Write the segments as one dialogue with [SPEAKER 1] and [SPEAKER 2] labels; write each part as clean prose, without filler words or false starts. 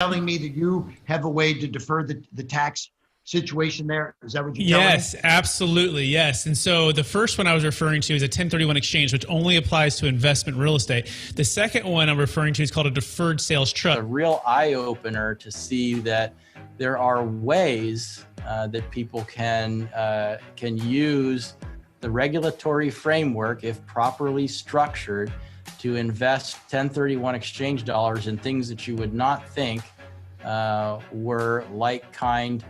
[SPEAKER 1] telling me that you have a way to defer the tax situation there? Is that what you're telling me?
[SPEAKER 2] Yes, absolutely. Yes. And so the first one I was referring to is a 1031 exchange, which only applies to investment real estate. The second one I'm referring to is called a deferred sales trust.
[SPEAKER 3] A real eye opener to see that there are ways that people can use the regulatory framework, if properly structured, to invest 1031 exchange dollars in things that you would not think were like kind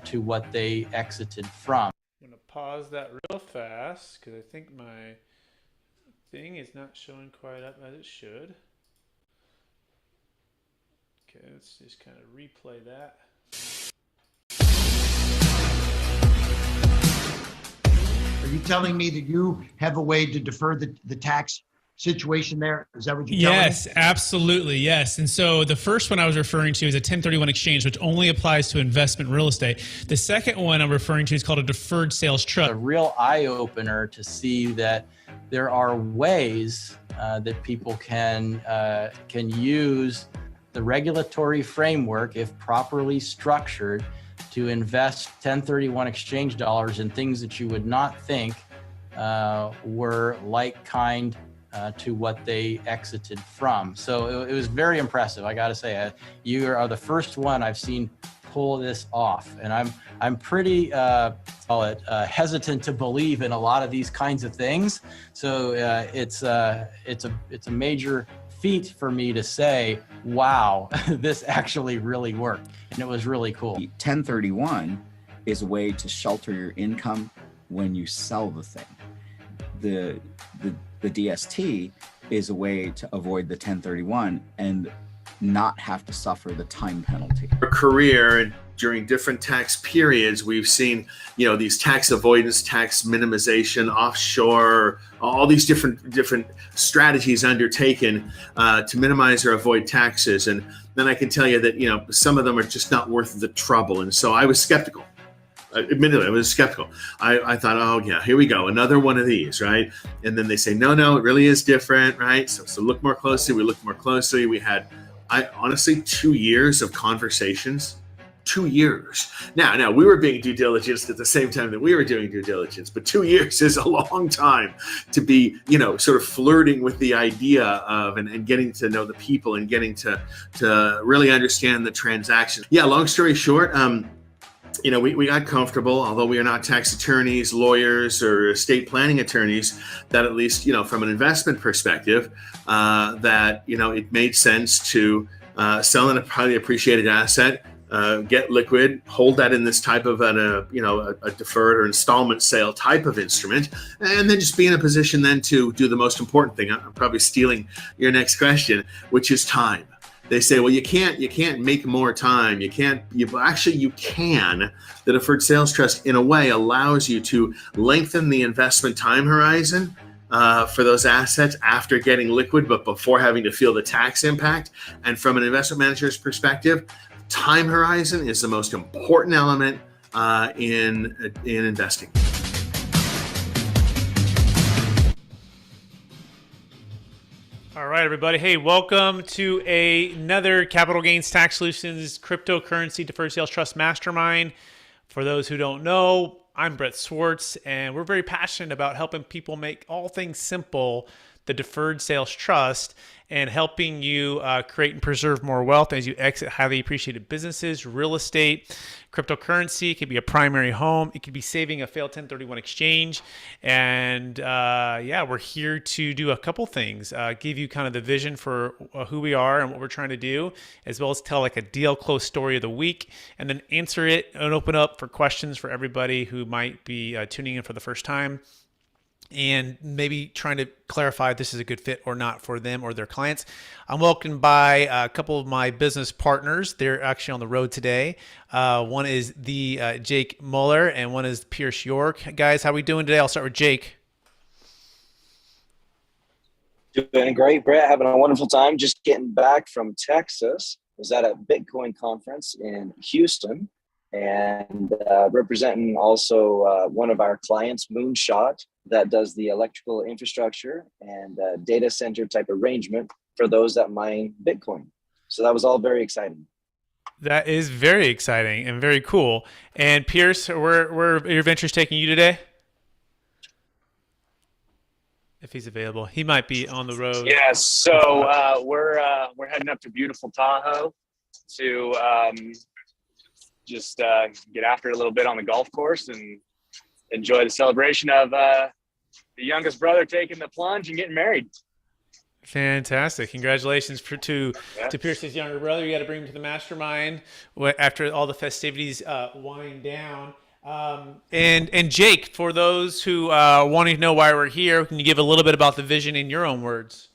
[SPEAKER 3] to what they exited from.
[SPEAKER 2] I'm going to pause that real fast because I think my thing is not showing quite up as it should. Okay, let's just kind of replay that.
[SPEAKER 1] Are you telling me that you have a way to defer the tax situation there? Is that what you're telling me?
[SPEAKER 2] Yes, absolutely. Yes. And so the first one I was referring to is a 1031 exchange, which only applies to investment real estate. The second one I'm referring to is called a deferred sales trust.
[SPEAKER 3] A real eye opener to see that there are ways that people can use the regulatory framework, if properly structured, to invest 1031 exchange dollars in things that you would not think were like kind to what they exited from. So it was very impressive. I got to say, you are the first one I've seen pull this off, and I'm pretty hesitant to believe in a lot of these kinds of things. So it's a major feat for me to say, wow, this actually really worked, and it was really cool.
[SPEAKER 4] 1031 is a way to shelter your income when you sell the thing. The DST is a way to avoid the 1031 and not have to suffer the time penalty.
[SPEAKER 5] Our career and during different tax periods, we've seen, these tax avoidance, tax minimization, offshore, all these different strategies undertaken to minimize or avoid taxes. And then I can tell you that, some of them are just not worth the trouble. And so I was skeptical. Admittedly, I was skeptical. I thought, oh yeah, here we go, another one of these, right? And then they say, no, it really is different, right? So look more closely. We looked more closely. We had, honestly, 2 years of conversations. 2 years. Now we were being due diligence at the same time that we were doing due diligence, but 2 years is a long time to be, sort of flirting with the idea of and getting to know the people and getting to really understand the transaction. Yeah, long story short, we got comfortable, although we are not tax attorneys, lawyers, or estate planning attorneys, that at least, from an investment perspective, that, it made sense to sell a highly appreciated asset, get liquid, hold that in this type of a deferred or installment sale type of instrument, and then just be in a position then to do the most important thing. I'm probably stealing your next question, which is time. They say, well, you can't make more time. You can. The Deferred Sales Trust, in a way, allows you to lengthen the investment time horizon for those assets after getting liquid, but before having to feel the tax impact. And from an investment manager's perspective, time horizon is the most important element in investing.
[SPEAKER 2] All right, everybody. Hey, welcome to another Capital Gains Tax Solutions Cryptocurrency Deferred Sales Trust Mastermind. For those who don't know, I'm Brett Swarts, and we're very passionate about helping people make all things simple, the Deferred Sales Trust, and helping you create and preserve more wealth as you exit highly appreciated businesses, real estate, cryptocurrency. It could be a primary home. It could be saving a failed 1031 exchange. And we're here to do a couple things, give you kind of the vision for who we are and what we're trying to do, as well as tell like a deal close story of the week, and then answer it and open up for questions for everybody who might be tuning in for the first time, and maybe trying to clarify if this is a good fit or not for them or their clients. I'm welcomed by a couple of my business partners. They're actually on the road today. One is the Jake Muller, and one is Pierce York. Guys, how are we doing today? I'll start with Jake.
[SPEAKER 6] Doing great, Brett. Having a wonderful time. Just getting back from Texas. Was at a Bitcoin conference in Houston, and representing also one of our clients, Moonshot, that does the electrical infrastructure and data center type arrangement for those that mine Bitcoin. So that was all very exciting.
[SPEAKER 2] That is very exciting and very cool. And Pierce, where are your ventures taking you today? If he's available, he might be on the road.
[SPEAKER 7] Yes. So we're heading up to beautiful Tahoe to just get after it a little bit on the golf course and enjoy the celebration of the youngest brother taking the plunge and getting married.
[SPEAKER 2] Fantastic! Congratulations to Pierce's younger brother. You got to bring him to the mastermind after all the festivities wind down. And Jake, for those who want to know why we're here, can you give a little bit about the vision in your own words?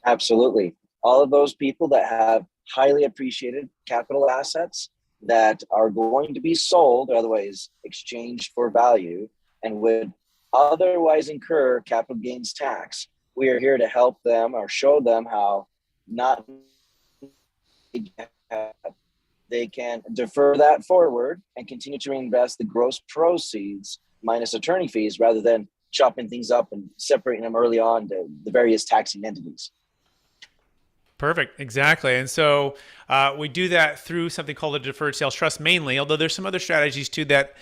[SPEAKER 6] Absolutely. All of those people that have highly appreciated capital assets that are going to be sold, or otherwise exchanged for value, and would otherwise incur capital gains tax. We are here to help them or show them how not they can defer that forward and continue to reinvest the gross proceeds minus attorney fees rather than chopping things up and separating them early on to the various taxing entities.
[SPEAKER 2] Perfect. Exactly. And so we do that through something called a deferred sales trust mainly, although there's some other strategies too that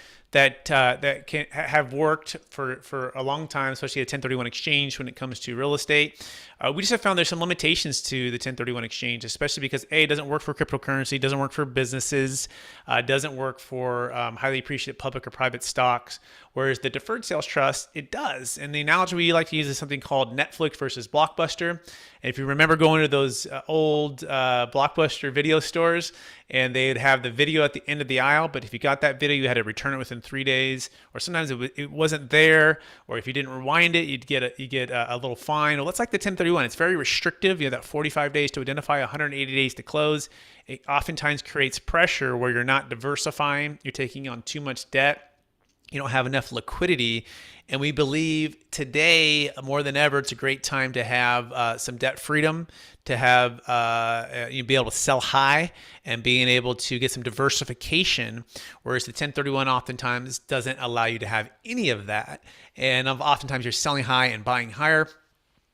[SPEAKER 2] can have worked for a long time, especially a 1031 exchange when it comes to real estate. We just have found there's some limitations to the 1031 exchange, especially because it doesn't work for cryptocurrency, doesn't work for businesses, doesn't work for highly appreciated public or private stocks, whereas the deferred sales trust, it does. And the analogy we like to use is something called Netflix versus Blockbuster. And if you remember going to those old Blockbuster video stores, and they'd have the video at the end of the aisle, but if you got that video, you had to return it within 3 days, or sometimes it wasn't there, or if you didn't rewind it, you get a little fine. Well, that's like the 1031. It's very restrictive. You have that 45 days to identify, 180 days to close. It oftentimes creates pressure where you're not diversifying. You're taking on too much debt. You don't have enough liquidity. And we believe today, more than ever, it's a great time to have some debt freedom, to have you be able to sell high and being able to get some diversification, whereas the 1031 oftentimes doesn't allow you to have any of that. And oftentimes you're selling high and buying higher.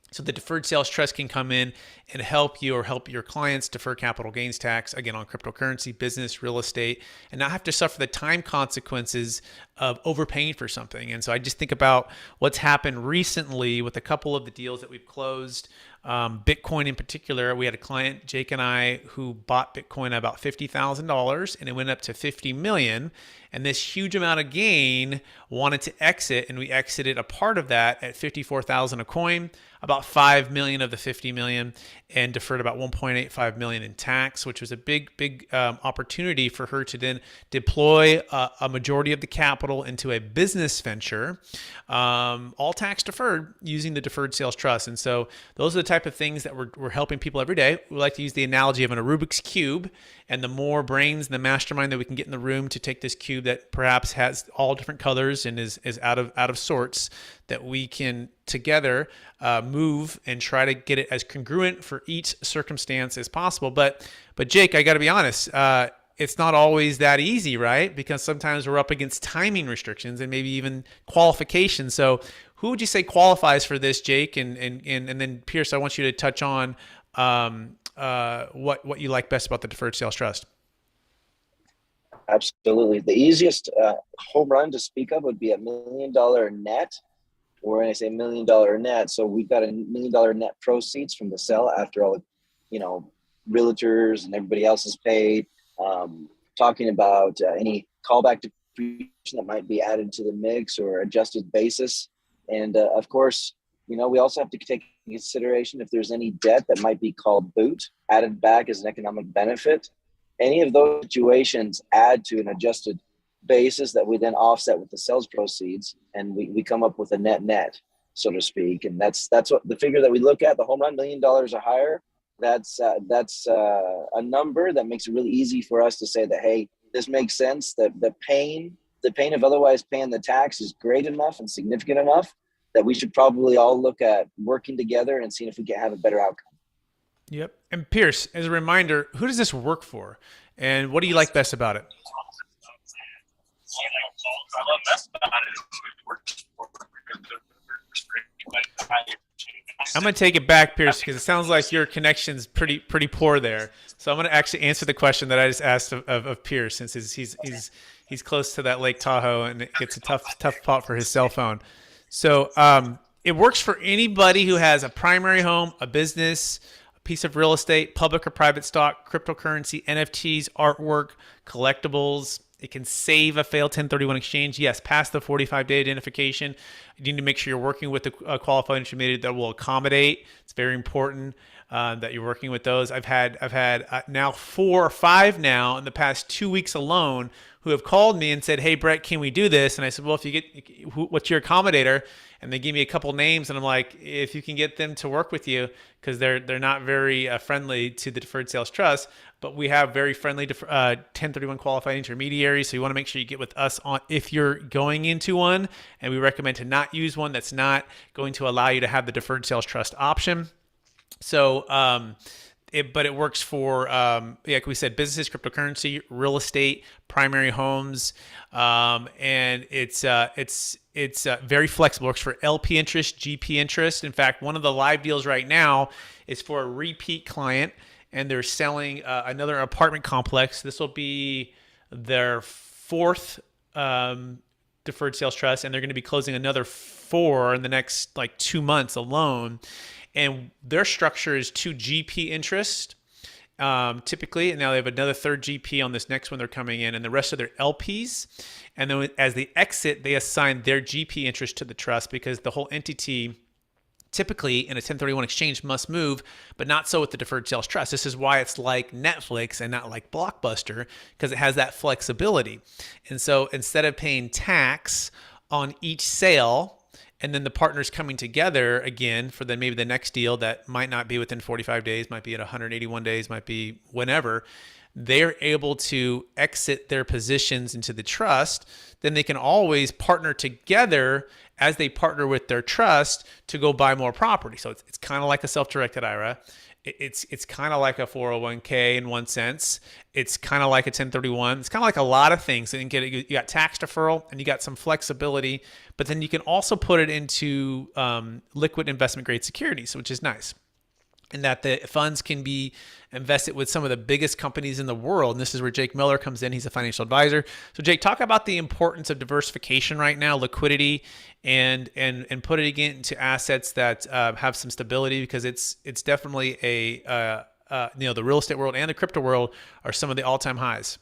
[SPEAKER 2] So the deferred sales trust can come in and help you or help your clients defer capital gains tax, again, on cryptocurrency, business, real estate, and not have to suffer the time consequences of overpaying for something. And so I just think about what's happened recently with a couple of the deals that we've closed. Bitcoin in particular, we had a client, Jake and I, who bought Bitcoin at about $50,000 and it went up to 50 million. And this huge amount of gain wanted to exit, and we exited a part of that at 54,000 a coin, about 5 million of the 50 million, and deferred about 1.85 million in tax, which was a big opportunity for her to then deploy a majority of the capital into a business venture, all tax deferred using the deferred sales trust. And so those are the type of things that we're helping people every day. We like to use the analogy of a Rubik's Cube, and the more brains in the mastermind that we can get in the room to take this cube that perhaps has all different colors and is out of sorts, that we can together move and try to get it as congruent for each circumstance as possible. But Jake, I got to be honest, it's not always that easy, right? Because sometimes we're up against timing restrictions and maybe even qualifications. So who would you say qualifies for this, Jake? And then Pierce, I want you to touch on what you like best about the deferred sales trust.
[SPEAKER 6] Absolutely. The easiest home run to speak of would be $1 million net. Or when I say $1 million net, so we've got $1 million net proceeds from the sale after all, realtors and everybody else is paid. Talking about any callback depreciation that might be added to the mix or adjusted basis. And of course, we also have to take into consideration if there's any debt that might be called boot, added back as an economic benefit. Any of those situations add to an adjusted basis that we then offset with the sales proceeds, and we come up with a net, so to speak. And that's what the figure that we look at, the home run, $1 million or higher. That's a number that makes it really easy for us to say that, hey, this makes sense. That the pain of otherwise paying the tax is great enough and significant enough that we should probably all look at working together and seeing if we can have a better outcome.
[SPEAKER 2] Yep. And Pierce, as a reminder, who does this work for, and what do you like best about it?
[SPEAKER 7] I love best about it is it works for
[SPEAKER 2] I'm going to take it back, Pierce, because it sounds like your connection's pretty poor there. So I'm going to actually answer the question that I just asked of Pierce, since he's close to that Lake Tahoe and it gets a tough spot for his cell phone. So it works for anybody who has a primary home, a business, a piece of real estate, public or private stock, cryptocurrency, NFTs, artwork, collectibles. It can save a failed 1031 exchange. Yes, past the 45-day identification. You need to make sure you're working with a qualified intermediary that will accommodate. It's very important that you're working with those. I've had now 4 or 5 now in the past 2 weeks alone who have called me and said, "Hey, Brett, can we do this?" And I said, "Well, if you get what's your accommodator?" And they give me a couple names, and I'm like, if you can get them to work with you, because they're not very friendly to the Deferred Sales Trust, but we have very friendly 1031 qualified intermediaries. So you want to make sure you get with us on if you're going into one, and we recommend to not use one that's not going to allow you to have the Deferred Sales Trust option. So, but it works for, like we said, businesses, cryptocurrency, real estate, primary homes, and it's very flexible. Works for LP interest, GP interest. In fact, one of the live deals right now is for a repeat client, and they're selling another apartment complex. This will be their 4th Deferred Sales Trust, and they're going to be closing another 4 in the next 2 months alone. And their structure is 2 GP interest, typically. And now they have another 3rd GP on this next one they're coming in, and the rest of their LPs. And then as they exit, they assign their GP interest to the trust, because the whole entity typically in a 1031 exchange must move, but not so with the Deferred Sales Trust. This is why it's like Netflix and not like Blockbuster, because it has that flexibility. And so instead of paying tax on each sale, and then the partners coming together again for maybe the next deal that might not be within 45 days, might be at 181 days, might be whenever, they're able to exit their positions into the trust. Then they can always partner together as they partner with their trust to go buy more property. So it's kind of like a self-directed IRA. It's kind of like a 401k in one sense. It's kind of like a 1031. It's kind of like a lot of things. And you got tax deferral and you got some flexibility, but then you can also put it into liquid investment grade securities, which is nice. And that the funds can be invested with some of the biggest companies in the world. And this is where Jake Miller comes in. He's a financial advisor. So Jake, talk about the importance of diversification right now, liquidity, and put it again into assets that have some stability, because it's definitely the real estate world and the crypto world are some of the all-time highs.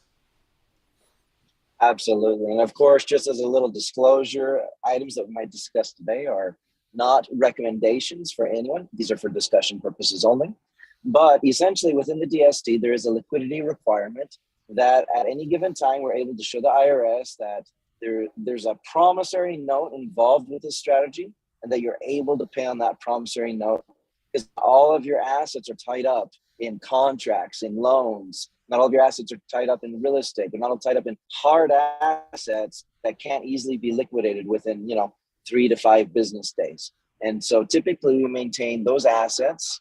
[SPEAKER 6] Absolutely. And of course, just as a little disclosure, items that we might discuss today are not recommendations for anyone. These are for discussion purposes only. But essentially within the DST, there is a liquidity requirement that at any given time, we're able to show the IRS that there's a promissory note involved with this strategy, and that you're able to pay on that promissory note, because all of your assets are tied up in contracts, in loans. Not all of your assets are tied up in real estate. They're not all tied up in hard assets that can't easily be liquidated within, 3 to 5 business days. And so typically we maintain those assets.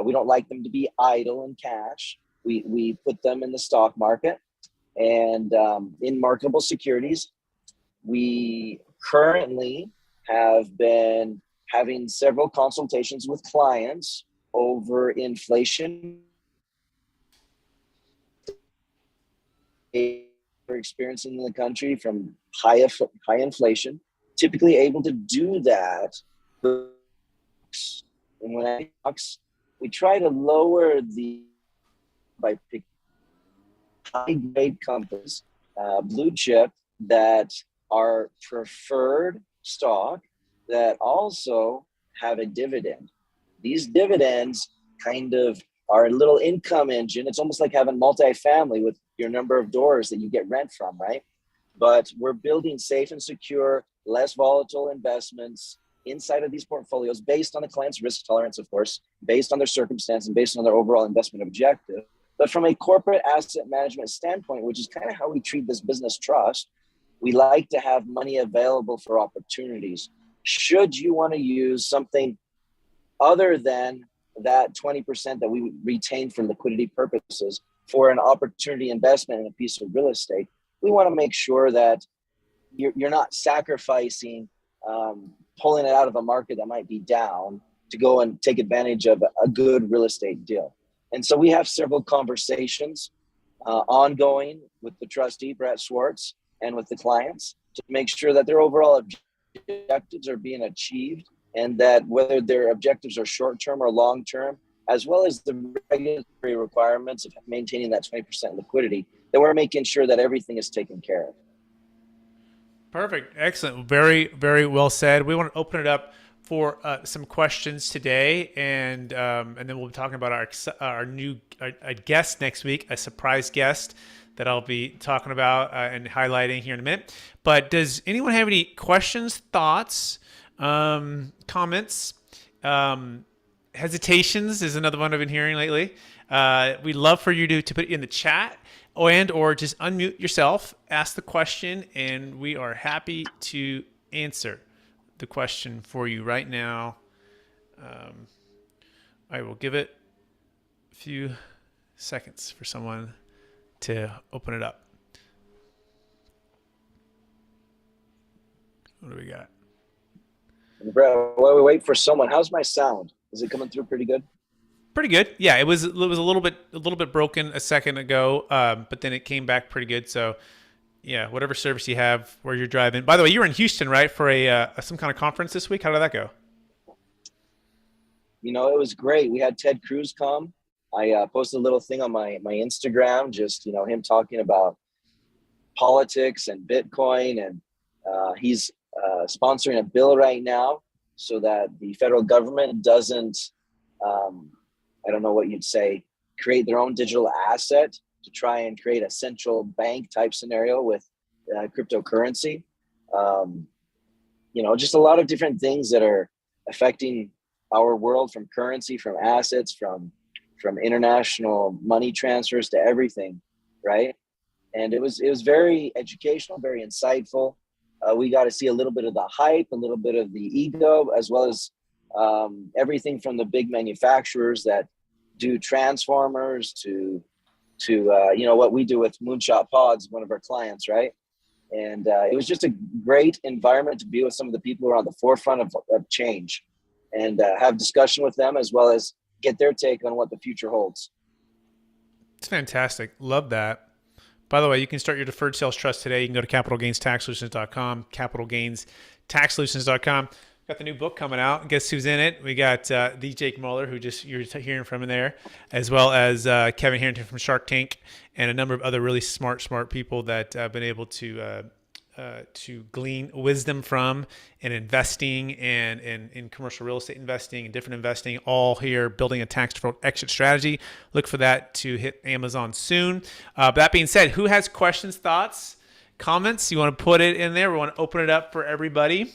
[SPEAKER 6] We don't like them to be idle in cash. We put them in the stock market and in marketable securities. We currently have been having several consultations with clients over inflation we're experiencing in the country from high inflation. Typically able to do that. And when I talk, we try to lower by picking high grade companies, blue chip, that are preferred stock, that also have a dividend. These dividends kind of are a little income engine. It's almost like having multifamily with your number of doors that you get rent from, right? But we're building safe and secure, less volatile investments inside of these portfolios based on the client's risk tolerance, of course, based on their circumstance and based on their overall investment objective. But from a corporate asset management standpoint, which is kind of how we treat this business trust, we like to have money available for opportunities. Should you want to use something other than that 20% that we retain for liquidity purposes for an opportunity investment in a piece of real estate, we want to make sure that you're not sacrificing pulling it out of a market that might be down to go and take advantage of a good real estate deal. And so we have several conversations ongoing with the trustee, Brett Swarts, and with the clients to make sure that their overall objectives are being achieved, and that whether their objectives are short-term or long-term, as well as the regulatory requirements of maintaining that 20% liquidity, that we're making sure that everything is taken care of.
[SPEAKER 2] Perfect. Excellent. Very, very well said. We want to open it up for some questions today, and then we'll be talking about our new guest next week, a surprise guest that I'll be talking about and highlighting here in a minute. But does anyone have any questions, thoughts, comments, hesitations is another one I've been hearing lately. We'd love for you to put it in the chat or just unmute yourself, ask the question, and we are happy to answer the question for you right now. I will give it a few seconds for someone to open it up. What do we got?
[SPEAKER 6] Brett, while we wait for someone, how's my sound? Is it coming through pretty good?
[SPEAKER 2] Pretty good. Yeah, it was a little bit broken a second ago, but then it came back pretty good. So, yeah, whatever service you have where you're driving. By the way, you were in Houston, right, for some kind of conference this week? How did that go?
[SPEAKER 6] You know, it was great. We had Ted Cruz come. I posted a little thing on my Instagram, just, him talking about politics and Bitcoin. And he's sponsoring a bill right now so that the federal government doesn't, I don't know what you'd say, create their own digital asset to try and create a central bank type scenario with cryptocurrency. Just a lot of different things that are affecting our world, from currency, from assets, from international money transfers to everything, right? And it was very educational, very insightful. We got to see a little bit of the hype, a little bit of the ego, as well as everything from the big manufacturers that do transformers to what we do with Moonshot Pods, one of our clients, right? And it was just a great environment to be with some of the people who are on the forefront of change, and have discussion with them, as well as get their take on what the future holds.
[SPEAKER 2] It's fantastic. Love that. By the way, you can start your deferred sales trust today. You can go to capitalgainstaxsolutions.com, capitalgainstaxsolutions.com. Got the new book coming out. Guess who's in it? We got the Jake Muller, who you're hearing from in there, as well as Kevin Harrington from Shark Tank, and a number of other really smart people that have been able to glean wisdom from in investing and in commercial real estate investing and different investing, all here building a tax deferred exit strategy. Look for that to hit Amazon soon. That being said, who has questions, thoughts, comments? You want to put it in there? We want to open it up for everybody.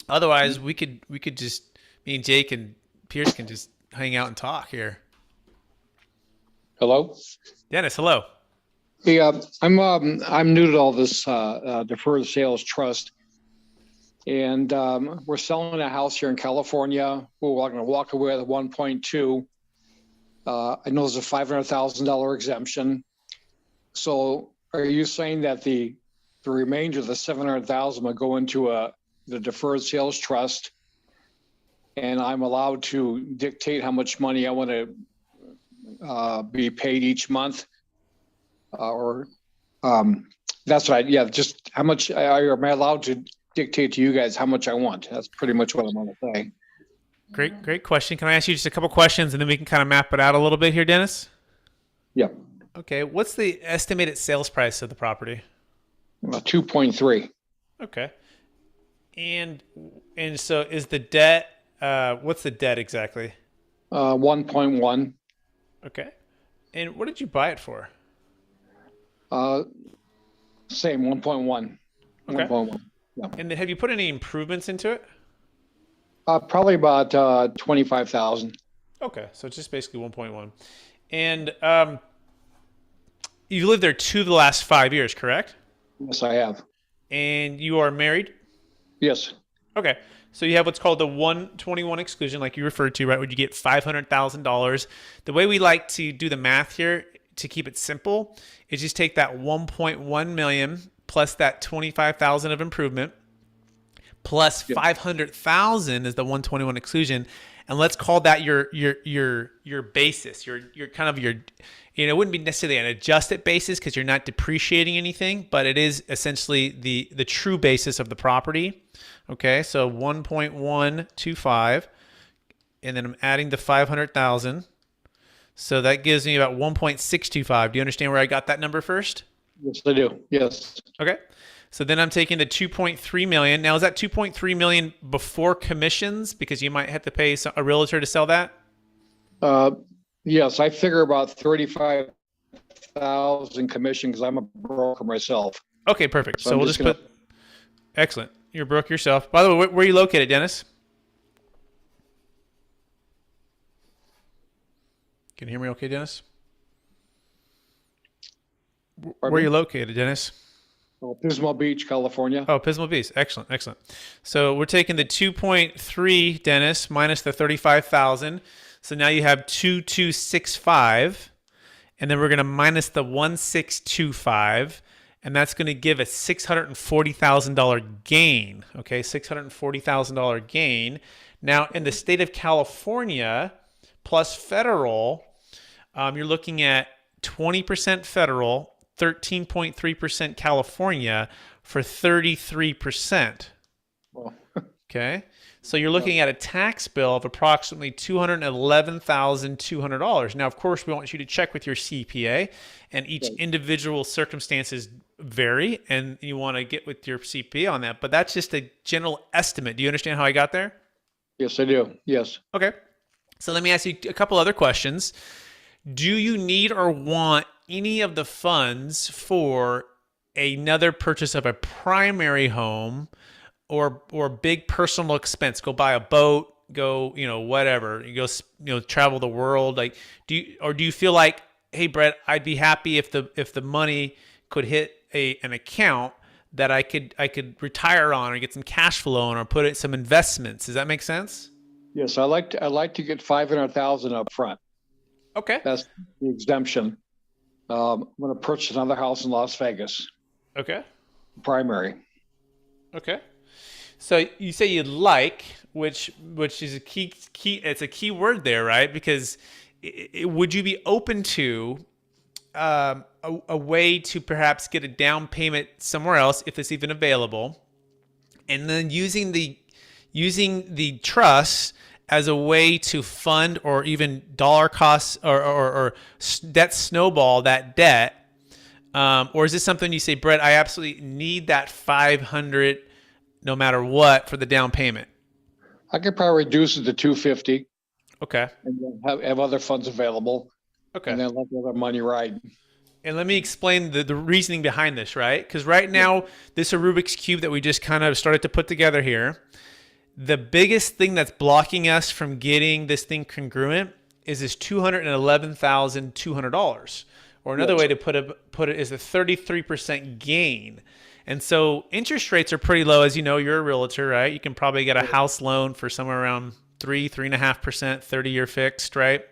[SPEAKER 2] Otherwise, we could just, me and Jake and Pierce can just hang out and talk here.
[SPEAKER 8] Hello,
[SPEAKER 2] Dennis. Hello.
[SPEAKER 8] Hey, I'm new to all this deferred sales trust, and we're selling a house here in California. We're going to walk away with 1.2. I know there's a $500,000 exemption. So, are you saying that the remainder of the $700,000 will go into the deferred sales trust, and I'm allowed to dictate how much money I want to be paid each month? That's right. Yeah. Just how much am I allowed to dictate to you guys how much I want? That's pretty much what I'm going to say.
[SPEAKER 2] Great question. Can I ask you just a couple questions and then we can kind of map it out a little bit here, Dennis?
[SPEAKER 8] Yeah.
[SPEAKER 2] Okay. What's the estimated sales price of the property?
[SPEAKER 8] 2.3.
[SPEAKER 2] Okay. And so is the debt, what's the debt exactly?
[SPEAKER 8] 1.1.
[SPEAKER 2] Okay. And what did you buy it for?
[SPEAKER 8] Same 1.1.
[SPEAKER 2] Okay.
[SPEAKER 8] 1.1. Yeah.
[SPEAKER 2] And then have you put any improvements into it?
[SPEAKER 8] Probably about 25,000.
[SPEAKER 2] Okay, so it's just basically 1.1. And you lived there 2 of the last 5 years, correct?
[SPEAKER 8] Yes, I have.
[SPEAKER 2] And you are married?
[SPEAKER 8] Yes.
[SPEAKER 2] Okay, so you have what's called the 121 exclusion, like you referred to, right? Where you get $500,000. The way we like to do the math here, to keep it simple, is just take that 1.1 million plus that 25,000 of improvement plus 500,000 is the 121 exclusion, and let's call that your basis, your kind of your, it wouldn't be necessarily an adjusted basis because you're not depreciating anything, but it is essentially the true basis of the property. Okay, so 1.125, and then I'm adding the 500,000. So that gives me about 1.625. Do you understand where I got that number first?
[SPEAKER 8] Yes, I do. Yes.
[SPEAKER 2] Okay. So then I'm taking the 2.3 million. Now, is that 2.3 million before commissions? Because you might have to pay a realtor to sell that?
[SPEAKER 8] Yes, I figure about 35,000 commission because I'm a broker myself.
[SPEAKER 2] Okay, perfect. So we'll just
[SPEAKER 8] gonna...
[SPEAKER 2] put, excellent. You're a broker yourself. By the way, where are you located, Dennis? Can you hear me okay, Dennis? Where are you located, Dennis?
[SPEAKER 8] Oh, Pismo Beach, California.
[SPEAKER 2] Oh, Pismo Beach. Excellent, excellent. So we're taking the 2.3, Dennis, minus the 35,000. So now you have 2,265, and then we're going to minus the 1,625, and that's going to give a $640,000 gain. Okay, $640,000 gain. Now in the state of California, plus federal, you're looking at 20% federal, 13.3% California for 33%.
[SPEAKER 8] Well,
[SPEAKER 2] okay. So you're looking at a tax bill of approximately $211,200. Now, of course, we want you to check with your CPA, and each individual circumstances vary, and you want to get with your CPA on that. But that's just a general estimate. Do you understand how I got there?
[SPEAKER 8] yes, I do. Yes.
[SPEAKER 2] Okay. So let me ask you a couple other questions. Do you need or want any of the funds for another purchase of a primary home or big personal expense? Go buy a boat, go, whatever. You go, travel the world. Like, do you feel like, hey, Brett, I'd be happy if the money could hit an account that I could retire on or get some cash flow on or put in some investments. Does that make sense?
[SPEAKER 8] Yes, I like to get 500,000 up front.
[SPEAKER 2] Okay.
[SPEAKER 8] That's the exemption. I'm going to purchase another house in Las Vegas.
[SPEAKER 2] Okay.
[SPEAKER 8] Primary.
[SPEAKER 2] Okay. So you say you'd like, which is a key. It's a key word there, right? Because would you be open to a way to perhaps get a down payment somewhere else if it's even available, and then using the trust as a way to fund or even dollar costs or debt snowball that debt? Or is this something you say, Brett, I absolutely need that 500 no matter what for the down payment?
[SPEAKER 8] I could probably reduce it to 250.
[SPEAKER 2] Okay.
[SPEAKER 8] And then have other funds available.
[SPEAKER 2] Okay.
[SPEAKER 8] And then let the other money ride.
[SPEAKER 2] And let me explain the reasoning behind this, right? Because right now, this is a Rubik's Cube that we just kind of started to put together here. The biggest thing that's blocking us from getting this thing congruent is this $211,200. Or another way to put it is a 33% gain. And so interest rates are pretty low. As you know, you're a realtor, right? You can probably get a house loan for somewhere around 3.5%, 30-year fixed, right?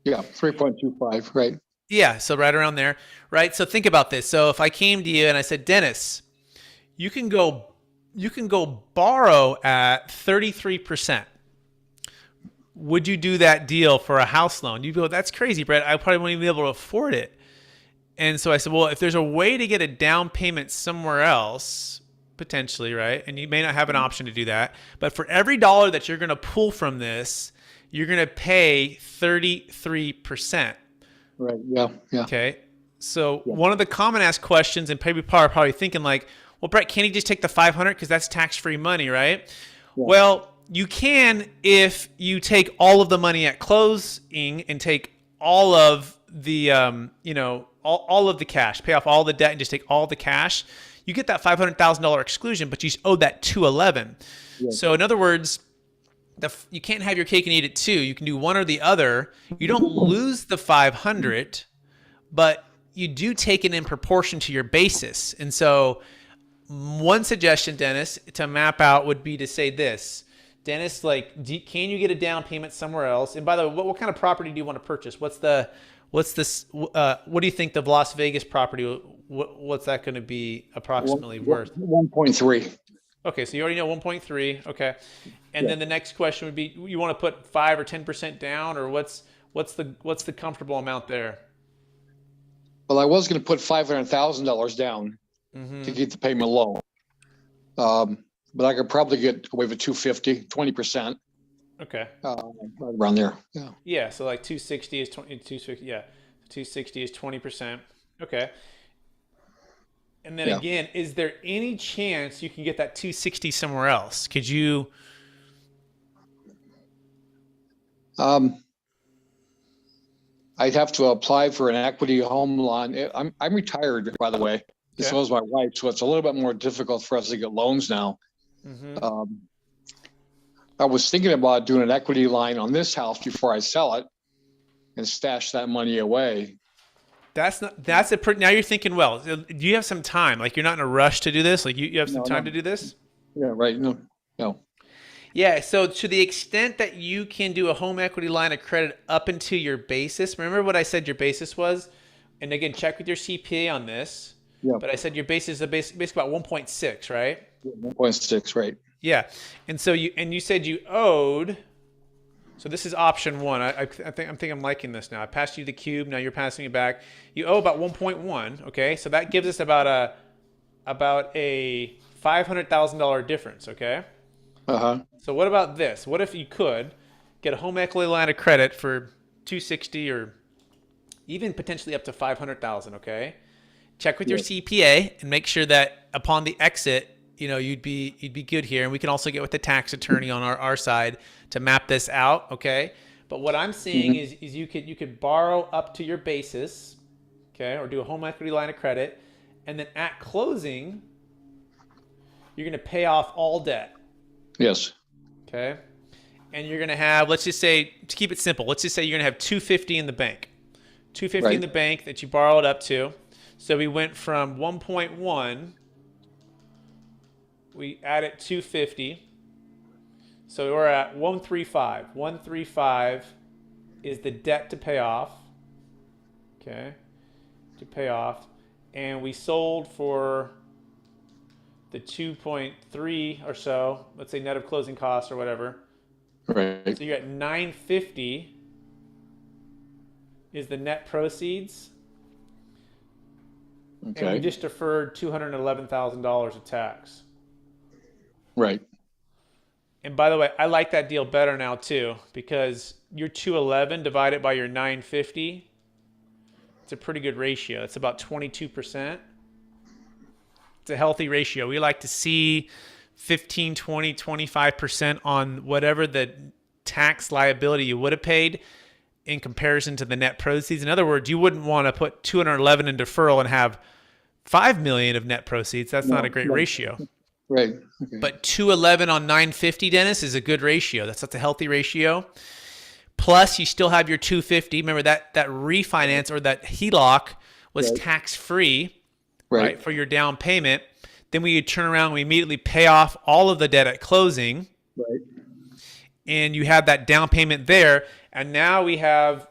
[SPEAKER 8] Yeah, 3.25, right.
[SPEAKER 2] Yeah, so right around there, right? So think about this. So if I came to you and I said, Dennis, you can go borrow at 33%. Would you do that deal for a house loan? You'd go, that's crazy, Brett. I probably wouldn't even be able to afford it. And so I said, well, if there's a way to get a down payment somewhere else, potentially, right? And you may not have an option to do that. But for every dollar that you're going to pull from this, you're going to pay 33%.
[SPEAKER 8] Right. Yeah. Yeah.
[SPEAKER 2] Okay. So one of the common asked questions, and people are probably thinking like, well, Brett, can't he just take the 500 because that's tax-free money, right? Yeah. Well, you can if you take all of the money at closing and take all of the, all of the cash, pay off all the debt and just take all the cash. You get that $500,000 exclusion, but you owe that $211,000. Yeah. So in other words, you can't have your cake and eat it too. You can do one or the other. You don't lose the 500, but you do take it in proportion to your basis. And so one suggestion, Dennis, to map out would be to say this. Dennis, can you get a down payment somewhere else? And by the way, what kind of property do you want to purchase? What do you think the Las Vegas property, what's that going to be approximately worth?
[SPEAKER 8] 1.3.
[SPEAKER 2] Okay, so you already know 1.3. Okay, and then the next question would be: you want to put 5 or 10% down, or what's the comfortable amount there?
[SPEAKER 8] Well, I was going to put $500,000 down to keep the payment low. But I could probably get away with 20%.
[SPEAKER 2] Okay.
[SPEAKER 8] Around there. Yeah.
[SPEAKER 2] Yeah. So like 260 is 20. 260. Yeah. 260 is 20%. Okay. And then again, is there any chance you can get that 260 somewhere else? Could you?
[SPEAKER 8] I'd have to apply for an equity home loan. I'm retired, by the way. Okay. So is my wife. So it's a little bit more difficult for us to get loans now. I was thinking about doing an equity line on this house before I sell it and stash that money away.
[SPEAKER 2] Now you're thinking, well, do you have some time? Like you're not in a rush to do this? Like you have some time to do this?
[SPEAKER 8] Yeah, right. No.
[SPEAKER 2] Yeah, so to the extent that you can do a home equity line of credit up into your basis, remember what I said your basis was? And again, check with your CPA on this. Yeah. But I said your basis is basically about 1.6, right?
[SPEAKER 8] 1.6, right.
[SPEAKER 2] Yeah. And so you said you owed, so this is option one. I think I'm liking this now. I passed you the cube, now you're passing it back. You owe about 1.1, okay? So that gives us about a $500,000 difference, okay? So what about this? What if you could get a home equity line of credit for 260 or even potentially up to 500,000, okay? Check with your CPA and make sure that upon the exit, you'd be good here. And we can also get with the tax attorney on our side to map this out, okay? But what I'm seeing is you could borrow up to your basis, okay, or do a home equity line of credit, and then at closing, you're going to pay off all debt.
[SPEAKER 8] Yes.
[SPEAKER 2] Okay. And you're going to have, let's just say, to keep it simple, let's just say you're going to have 250 in the bank. 250 in the bank that you borrowed up to. So we went from 1.1, we added 250. So we're at 135. 135 is the debt to pay off. Okay. To pay off. And we sold for the 2.3 or so, let's say net of closing costs or whatever.
[SPEAKER 8] Right.
[SPEAKER 2] So you're at 950 is the net proceeds. Okay. And we just deferred $211,000 of tax.
[SPEAKER 8] Right.
[SPEAKER 2] And by the way, I like that deal better now too, because your 211 divided by your 950, it's a pretty good ratio. It's about 22%. It's a healthy ratio. We like to see 15, 20, 25% on whatever the tax liability you would have paid in comparison to the net proceeds. In other words, you wouldn't want to put 211 in deferral and have $5 million of net proceeds. That's not a great ratio.
[SPEAKER 8] Right. Okay.
[SPEAKER 2] But 211 on 950, Dennis, is a good ratio. That's a healthy ratio. Plus, you still have your 250. Remember that refinance or that HELOC was tax-free. Right, for your down payment. Then we turn around and we immediately pay off all of the debt at closing.
[SPEAKER 8] Right.
[SPEAKER 2] And you have that down payment there. And now we have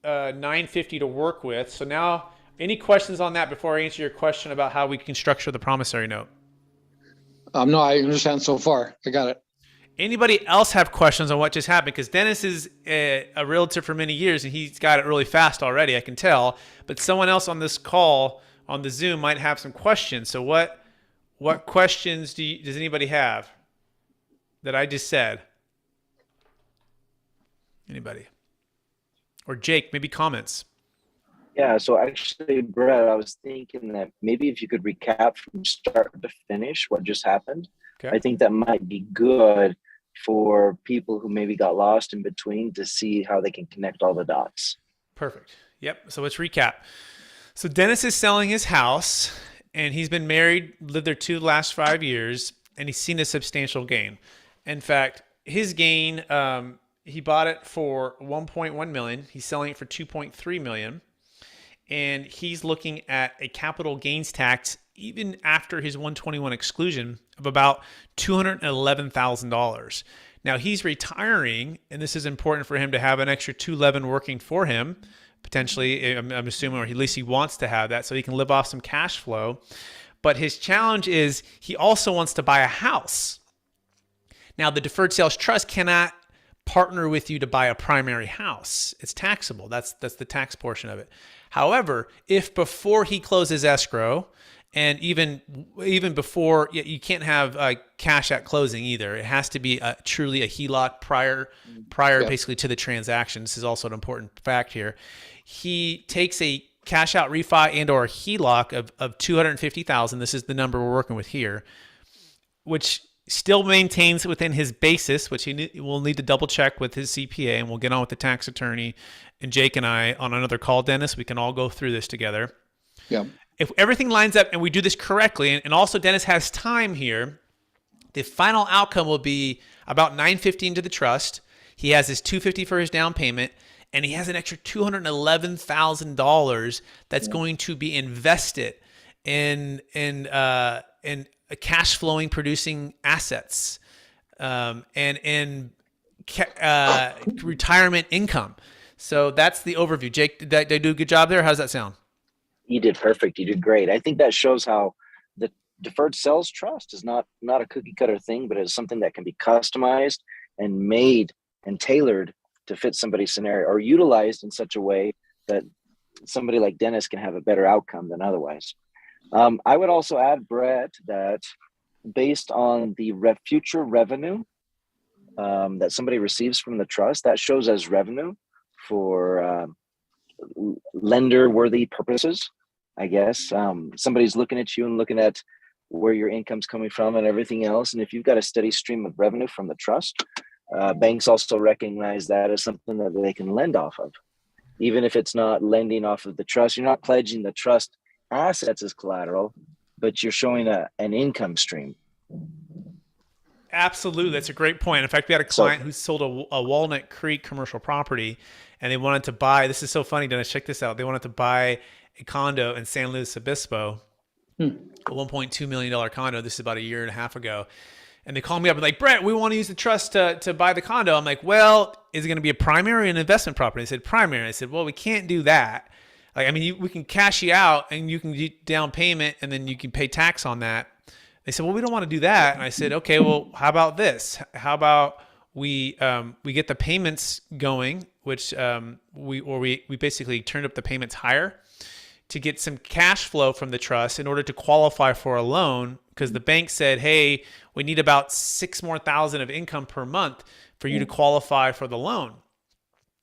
[SPEAKER 2] $950 to work with. So now, any questions on that before I answer your question about how we can structure the promissory note?
[SPEAKER 8] No, I understand so far. I got it.
[SPEAKER 2] Anybody else have questions on what just happened? Because Dennis is a realtor for many years and he's got it really fast already, I can tell. But someone else on this call on the Zoom might have some questions. So what questions does anybody have that I just said? Anybody? Or Jake, maybe comments.
[SPEAKER 6] Yeah, so actually, Brett, I was thinking that maybe if you could recap from start to finish what just happened, I think that might be good for people who maybe got lost in between to see how they can connect all the dots.
[SPEAKER 2] Perfect. Yep. So let's recap. So Dennis is selling his house, and he's been married, lived there the last 5 years, and he's seen a substantial gain. In fact, his gain, he bought it for $1.1 million. He's selling it for $2.3 million. And he's looking at a capital gains tax, even after his 121 exclusion, of about $211,000. Now he's retiring, and this is important for him to have an extra 211 working for him. Potentially, I'm assuming, or at least he wants to have that so he can live off some cash flow. But his challenge is he also wants to buy a house. Now, the deferred sales trust cannot partner with you to buy a primary house. It's taxable. That's the tax portion of it. However, if before he closes escrow, and even before, you can't have cash at closing either. It has to be truly a HELOC prior basically to the transaction. This is also an important fact here. He takes a cash out refi and or HELOC of $250,000. This is the number we're working with here, which still maintains within his basis, which he will need to double check with his CPA, and we'll get on with the tax attorney and Jake and I on another call, Dennis. We can all go through this together.
[SPEAKER 8] Yeah.
[SPEAKER 2] If everything lines up and we do this correctly, and also Dennis has time here, the final outcome will be about $950 into the trust. He has his $250 for his down payment, and he has an extra $211,000 that's going to be invested in cash flowing producing assets and in retirement income. So that's the overview. Jake, did I do a good job there? How does that sound?
[SPEAKER 6] You did perfect. You did great. I think that shows how the deferred sales trust is not a cookie cutter thing, but it's something that can be customized and made and tailored to fit somebody's scenario, or utilized in such a way that somebody like Dennis can have a better outcome than otherwise. I would also add, Brett, that based on the future revenue that somebody receives from the trust, that shows as revenue for lender-worthy purposes, I guess. Somebody's looking at you and looking at where your income's coming from and everything else. And if you've got a steady stream of revenue from the trust, banks also recognize that as something that they can lend off of. Even if it's not lending off of the trust, you're not pledging the trust assets as collateral, but you're showing an income stream.
[SPEAKER 2] Absolutely. That's a great point. In fact, we had a client who sold a Walnut Creek commercial property, and they wanted to buy, this is so funny, Dennis, check this out. They wanted to buy a condo in San Luis Obispo, a $1.2 million condo. This is about a year and a half ago. And they called me up and like, Brett, we want to use the trust to buy the condo. I'm like, well, is it going to be a primary or an investment property? They said, primary. I said, well, we can't do that. Like, I mean, we can cash you out and you can do down payment and then you can pay tax on that. They said, well, we don't want to do that. And I said, okay, well, how about this? How about we get the payments going, which we basically turned up the payments higher to get some cash flow from the trust in order to qualify for a loan, because the bank said, hey, we need about $6,000 more of income per month for you to qualify for the loan.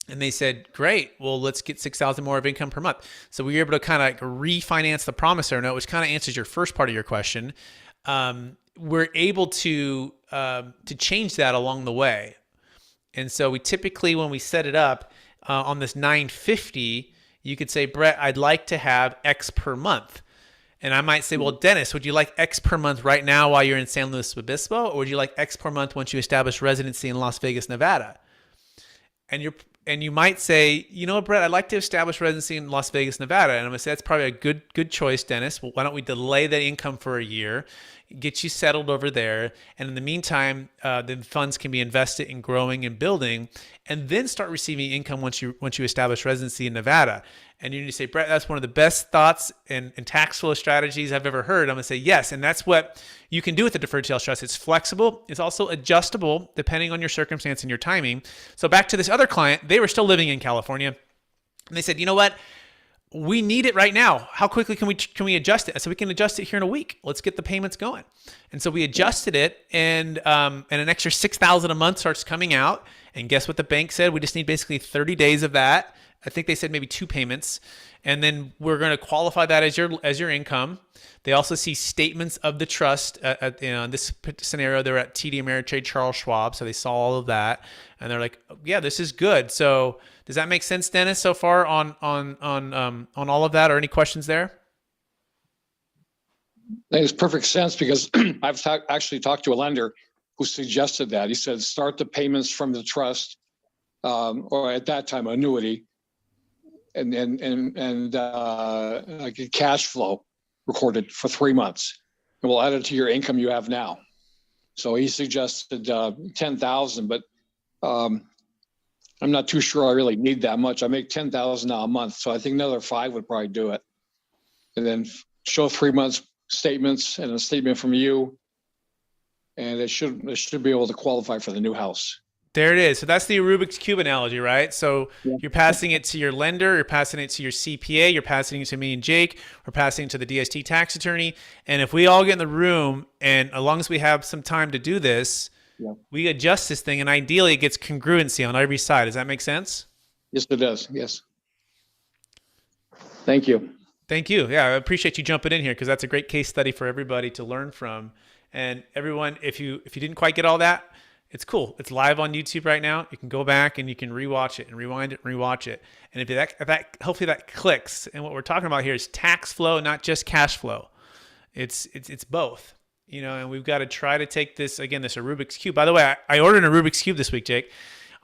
[SPEAKER 2] And they said, great, well, let's get $6,000 more of income per month. So we were able to kind of refinance the promissory note, which kind of answers your first part of your question. We're able to change that along the way. And so we typically, when we set it up on this 950, you could say, Brett, I'd like to have X per month. And I might say, well, Dennis, would you like X per month right now while you're in San Luis Obispo? Or would you like X per month once you establish residency in Las Vegas, Nevada? And you might say, you know what, Brett, I'd like to establish residency in Las Vegas, Nevada. And I'm going to say, that's probably a good choice, Dennis. Well, why don't we delay the income for a year, get you settled over there. And in the meantime, the funds can be invested in growing and building, and then start receiving income once you establish residency in Nevada. And you say, Brett, that's one of the best thoughts and tax flow strategies I've ever heard. I'm going to say, yes. And that's what you can do with the deferred sales trust. It's flexible. It's also adjustable depending on your circumstance and your timing. So back to this other client, they were still living in California. And they said, you know what? We need it right now. How quickly can we adjust it? So we can adjust it here in a week. Let's get the payments going. And so we adjusted it, and an extra $6,000 a month starts coming out. And guess what the bank said? We just need basically 30 days of that. I think they said maybe 2 payments, and then we're going to qualify that as your income. They also see statements of the trust. In this scenario, they're at TD Ameritrade Charles Schwab, so they saw all of that, and they're like, "Yeah, this is good." So, does that make sense, Dennis? So far on all of that, or any questions there?
[SPEAKER 8] That makes perfect sense, because I've actually talked to a lender who suggested that. He said, start the payments from the trust, or at that time, annuity, and like a cash flow recorded for 3 months, and we'll add it to your income you have now. So he suggested 10,000, but I'm not too sure I really need that much. I make 10,000 now a month, so I think another 5 would probably do it, and then show 3 months statements and a statement from you. And it should be able to qualify for the new house.
[SPEAKER 2] There it is. So that's the Rubik's Cube analogy, right? So
[SPEAKER 8] Yeah.
[SPEAKER 2] you're passing it to your lender, you're passing it to your CPA, you're passing it to me and Jake, we're passing it to the DST tax attorney. And if we all get in the room, and as long as we have some time to do this,
[SPEAKER 8] Yeah.
[SPEAKER 2] we adjust this thing, and ideally it gets congruency on every side. Does that make sense?
[SPEAKER 8] Yes, it does. Yes. Thank you.
[SPEAKER 2] Thank you. Yeah, I appreciate you jumping in here because that's a great case study for everybody to learn from. And everyone, if you didn't quite get all that, it's cool. It's live on YouTube right now. You can go back and you can rewatch it and rewind it and rewatch it. And if that hopefully that clicks. And what we're talking about here is tax flow, not just cash flow. It's both. And we've got to try to take this, again, this a Rubik's Cube. By the way, I ordered a Rubik's Cube this week, Jake,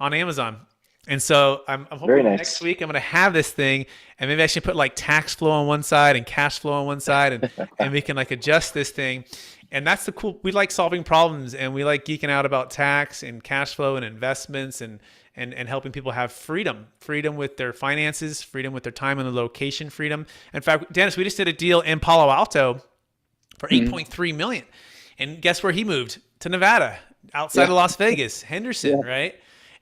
[SPEAKER 2] on Amazon. And so I'm hoping next week I'm going to have this thing, and maybe I should put like tax flow on one side and cash flow on one side, and we can like adjust this thing. And that's the cool, we like solving problems, and we like geeking out about tax and cash flow and investments and helping people have freedom with their finances, freedom with their time and the location freedom. In fact, Dennis, we just did a deal in Palo Alto for $8.3 million. And guess where he moved? To Nevada, outside of Las Vegas, Henderson, right?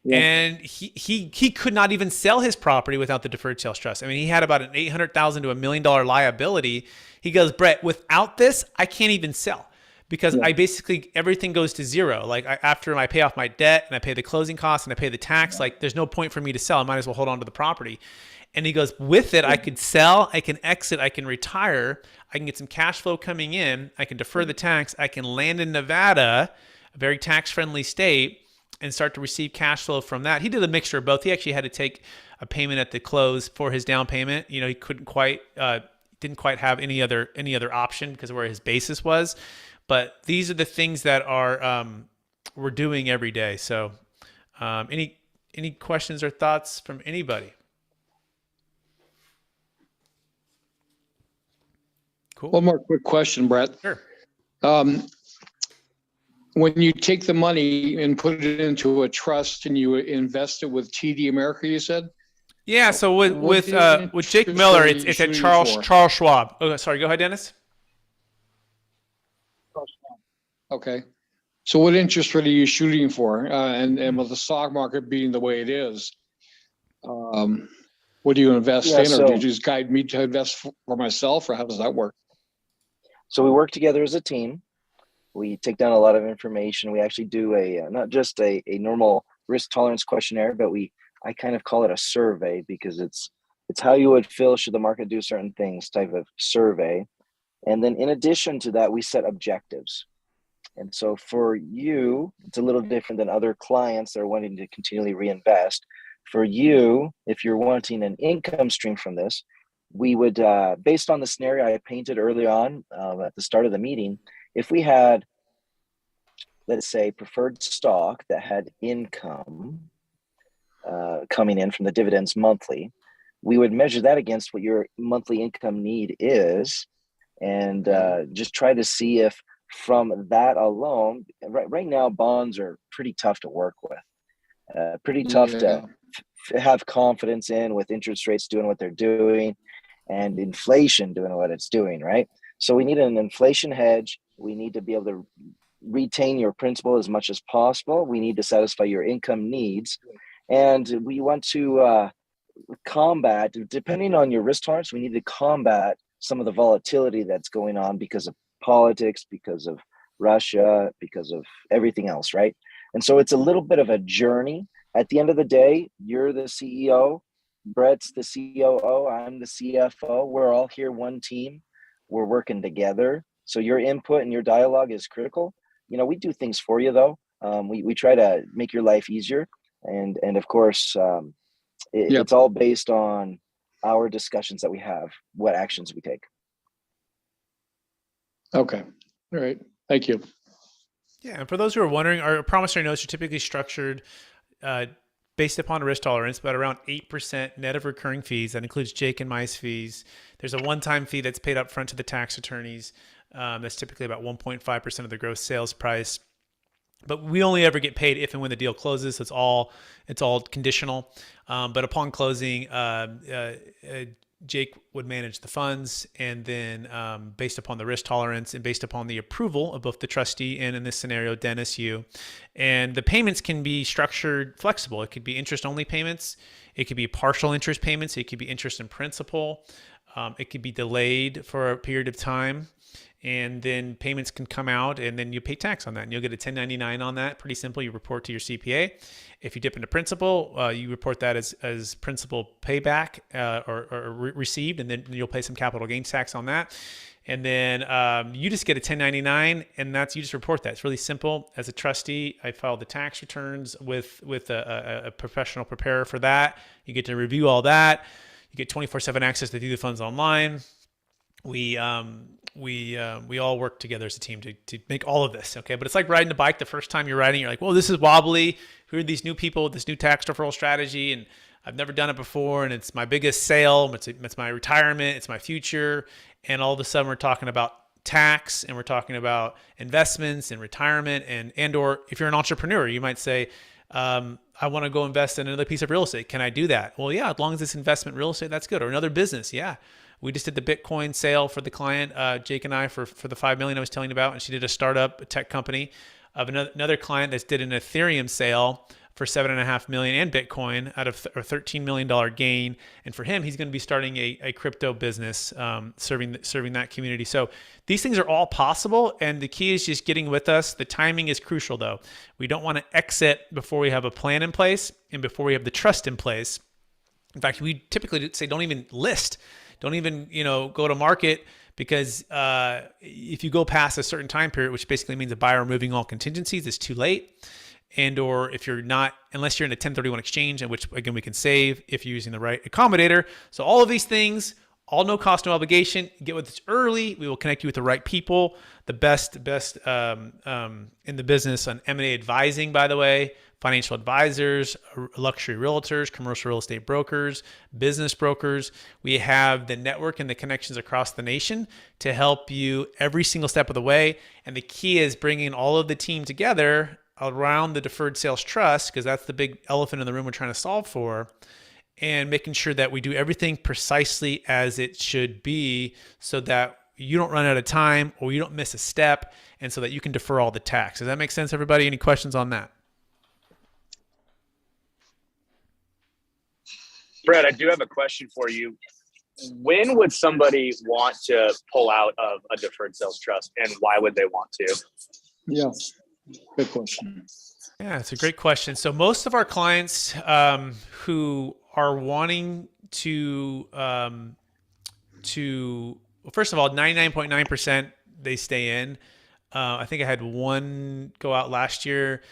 [SPEAKER 2] Yeah. And he could not even sell his property without the deferred sales trust. I mean, he had about an $800,000 to $1 million liability. He goes, Brett, without this, I can't even sell. Because I basically, everything goes to zero. Like after I pay off my debt and I pay the closing costs and I pay the tax, like there's no point for me to sell. I might as well hold on to the property. And he goes, with it, I could sell, I can exit, I can retire, I can get some cash flow coming in, I can defer the tax, I can land in Nevada, a very tax-friendly state, and start to receive cash flow from that. He did a mixture of both. He actually had to take a payment at the close for his down payment. He didn't quite have any other option because of where his basis was. But these are the things that are we're doing every day. So any questions or thoughts from anybody? Cool.
[SPEAKER 8] One more quick question, Brett.
[SPEAKER 2] Sure.
[SPEAKER 8] When you take the money and put it into a trust and you invest it with TD America, you said?
[SPEAKER 2] Yeah. So with Jake Miller, it's at Charles Schwab. Oh, sorry. Go ahead, Dennis.
[SPEAKER 8] Okay. So what interest rate are you shooting for? And with the stock market being the way it is, what do you invest in? Or do you just guide me to invest for myself, or how does that work?
[SPEAKER 6] So we work together as a team. We take down a lot of information. We actually do not just a normal risk tolerance questionnaire, but I kind of call it a survey because it's how you would feel should the market do certain things type of survey. And then in addition to that, we set objectives. And so for you, it's a little different than other clients that are wanting to continually reinvest. For you, if you're wanting an income stream from this, we would, based on the scenario I painted early on at the start of the meeting, if we had, let's say, preferred stock that had income coming in from the dividends monthly, we would measure that against what your monthly income need is and just try to see if from that alone, right now, bonds are pretty tough to work with, pretty tough to have confidence in with interest rates doing what they're doing and inflation doing what it's doing, right? So we need an inflation hedge. We need to be able to retain your principal as much as possible. We need to satisfy your income needs. And we want to combat, depending on your risk tolerance, we need to combat some of the volatility that's going on because of politics, because of Russia, because of everything else, right? And so it's a little bit of a journey. At the end of the day, you're the CEO, Brett's the COO, I'm the CFO. We're all here one team. We're working together. So your input and your dialogue is critical. We do things for you though. We try to make your life easier. And of course, it's all based on our discussions that we have, what actions we take.
[SPEAKER 8] Okay. All right. Thank you.
[SPEAKER 2] Yeah. And for those who are wondering, our promissory notes are typically structured based upon a risk tolerance, but around 8% net of recurring fees. That includes Jake and my fees. There's a one-time fee that's paid up front to the tax attorneys. That's typically about 1.5% of the gross sales price. But we only ever get paid if and when the deal closes. So it's all conditional. But upon closing, Jake would manage the funds, and then based upon the risk tolerance and based upon the approval of both the trustee and, in this scenario, Dennis, you. And the payments can be structured flexible. It could be interest-only payments. It could be partial interest payments. It could be interest and principal. It could be delayed for a period of time. And then payments can come out, and then you pay tax on that, and you'll get a 1099 on that. Pretty simple. You report to your CPA. If you dip into principal, you report that as principal payback or received, and then you'll pay some capital gains tax on that. And then you just get a 1099, and you just report that. It's really simple. As a trustee, I file the tax returns with a professional preparer for that. You get to review all that. You get 24/7 access to do the funds online. We all work together as a team to make all of this, okay? But it's like riding a bike. The first time you're riding, you're like, well, this is wobbly. Who are these new people with this new tax deferral strategy? And I've never done it before, and it's my biggest sale. It's my retirement. It's my future. And all of a sudden, we're talking about tax, and we're talking about investments and retirement, or if you're an entrepreneur, you might say, I want to go invest in another piece of real estate. Can I do that? Well, yeah, as long as it's investment real estate, that's good. Or another business, yeah. We just did the Bitcoin sale for the client, Jake and I, for the $5 million I was telling you about, and she did a startup, a tech company, of another client that did an Ethereum sale for $7.5 million and Bitcoin out of a $13 million gain. And for him, he's going to be starting a crypto business, serving that community. So these things are all possible, and the key is just getting with us. The timing is crucial, though. We don't want to exit before we have a plan in place and before we have the trust in place. In fact, we typically say don't even list. Don't even, go to market, because if you go past a certain time period, which basically means a buyer removing all contingencies, it's too late. And or if you're not, unless you're in a 1031 exchange, in which, again, we can save if you're using the right accommodator. So all of these things, all no cost, no obligation. Get with us early. We will connect you with the right people, the best in the business on M&A advising, by the way, financial advisors, luxury realtors, commercial real estate brokers, business brokers. We have the network and the connections across the nation to help you every single step of the way. And the key is bringing all of the team together around the Deferred Sales Trust, because that's the big elephant in the room we're trying to solve for, and making sure that we do everything precisely as it should be, so that you don't run out of time or you don't miss a step, and so that you can defer all the tax. Does that make sense, everybody? Any questions on that?
[SPEAKER 7] Brett, I do have a question for you. When would somebody want to pull out of a deferred sales trust, and why would they want to?
[SPEAKER 8] Yeah, good question.
[SPEAKER 2] Yeah, it's a great question. So most of our clients who are wanting to first of all, 99.9% they stay in. I think I had one go out last year.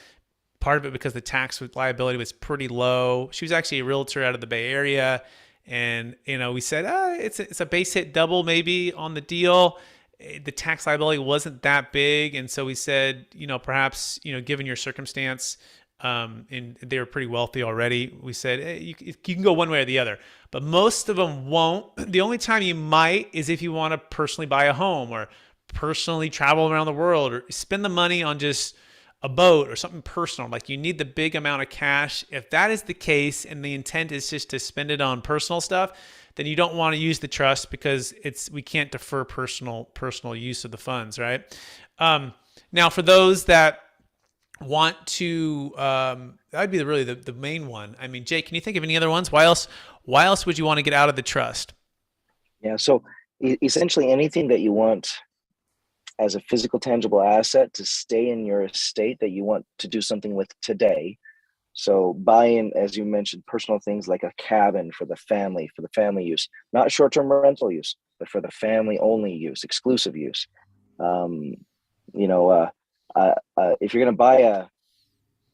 [SPEAKER 2] Part of it because the tax liability was pretty low. She was actually a realtor out of the Bay Area. And, we said, it's a base hit double maybe on the deal. The tax liability wasn't that big. And so we said, perhaps, given your circumstance, and they were pretty wealthy already, we said, hey, you can go one way or the other. But most of them won't. The only time you might is if you want to personally buy a home or personally travel around the world or spend the money on just a boat or something personal, like you need the big amount of cash. If that is the case and the intent is just to spend it on personal stuff, then you don't want to use the trust, because we can't defer personal use of the funds, right? Now, for those that want to, that'd be the main one. I mean, Jake, can you think of any other ones? Why else would you want to get out of the trust?
[SPEAKER 6] Yeah, so essentially anything that you want as a physical, tangible asset to stay in your estate that you want to do something with today. So buying, as you mentioned, personal things like a cabin for the family use, not short-term rental use, but for the family only use, exclusive use. If you're going to buy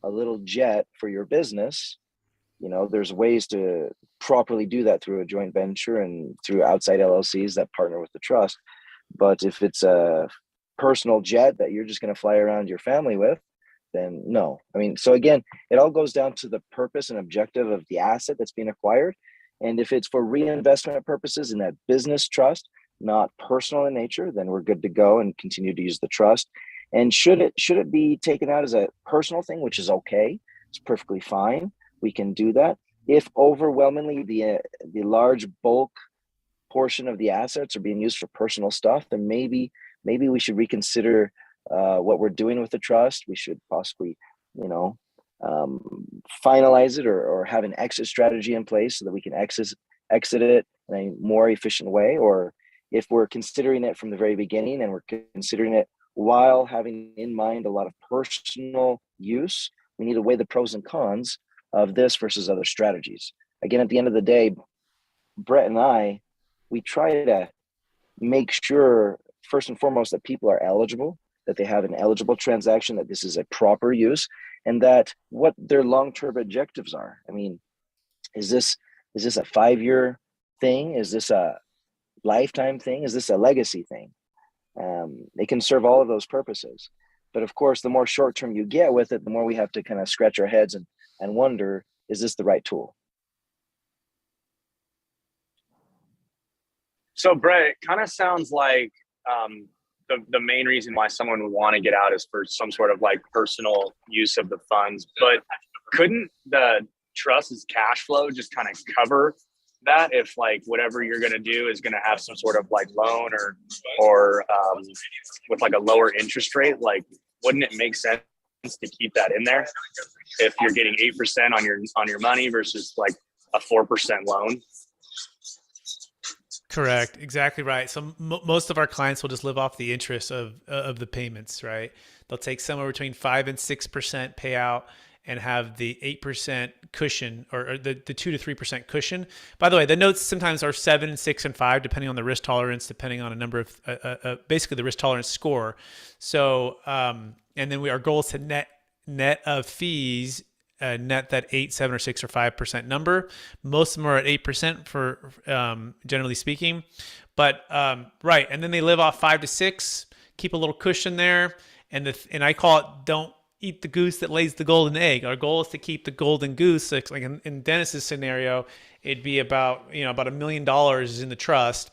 [SPEAKER 6] a little jet for your business, there's ways to properly do that through a joint venture and through outside LLCs that partner with the trust. But if it's a personal jet that you're just going to fly around your family with, then no. So again, it all goes down to the purpose and objective of the asset that's being acquired. And if it's for reinvestment purposes in that business trust, not personal in nature, then we're good to go and continue to use the trust. And should it be taken out as a personal thing, which is okay, it's perfectly fine. We can do that. If overwhelmingly the large bulk portion of the assets are being used for personal stuff, then maybe we should reconsider what we're doing with the trust. We should possibly, finalize it or have an exit strategy in place so that we can exit it in a more efficient way. Or if we're considering it from the very beginning and we're considering it while having in mind a lot of personal use, we need to weigh the pros and cons of this versus other strategies. Again, at the end of the day, Brett and I, we try to make sure, first and foremost, that people are eligible, that they have an eligible transaction, that this is a proper use, and that what their long-term objectives are. I mean, is this a 5-year thing? Is this a lifetime thing? Is this a legacy thing? They can serve all of those purposes. But of course, the more short-term you get with it, the more we have to kind of scratch our heads and wonder, is this the right tool?
[SPEAKER 7] So Brett, it kind of sounds like the main reason why someone would want to get out is for some sort of like personal use of the funds. But couldn't the trust's cash flow just kind of cover that if like whatever you're going to do is going to have some sort of like loan or with like a lower interest rate? Like, wouldn't it make sense to keep that in there if you're getting 8% on your money versus like a 4% loan?
[SPEAKER 2] Correct. Exactly right. So most of our clients will just live off the interest of the payments, right? They'll take somewhere between 5 and 6% payout and have the 8% cushion or the 2 to 3% cushion. By the way, the notes sometimes are 7, 6, and 5, depending on the risk tolerance, depending on a number of, basically the risk tolerance score. So, and then our goal is to net of fees, net that 8, 7, or 6 or 5% number. Most of them are at 8% for generally speaking, but right. And then they live off 5 to 6, keep a little cushion there. And I call it, don't eat the goose that lays the golden egg. Our goal is to keep the golden goose. Like in Dennis's scenario, it'd be about $1 million is in the trust.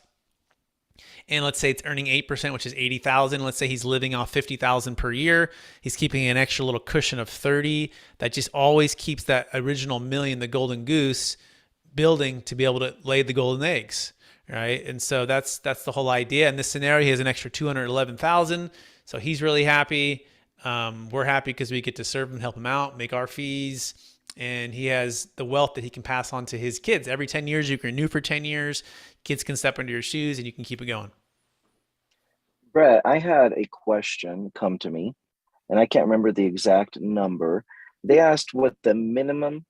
[SPEAKER 2] And let's say it's earning 8%, which is 80,000. Let's say he's living off 50,000 per year. He's keeping an extra little cushion of 30 that just always keeps that original million, the golden goose, building to be able to lay the golden eggs, right? And so that's the whole idea. In this scenario, he has an extra 211,000. So he's really happy. We're happy because we get to serve him, help him out, make our fees. And he has the wealth that he can pass on to his kids. Every 10 years, you can renew for 10 years. Kids can step into your shoes and you can keep it going.
[SPEAKER 6] Brett, I had a question come to me, and I can't remember the exact number. They asked what the minimum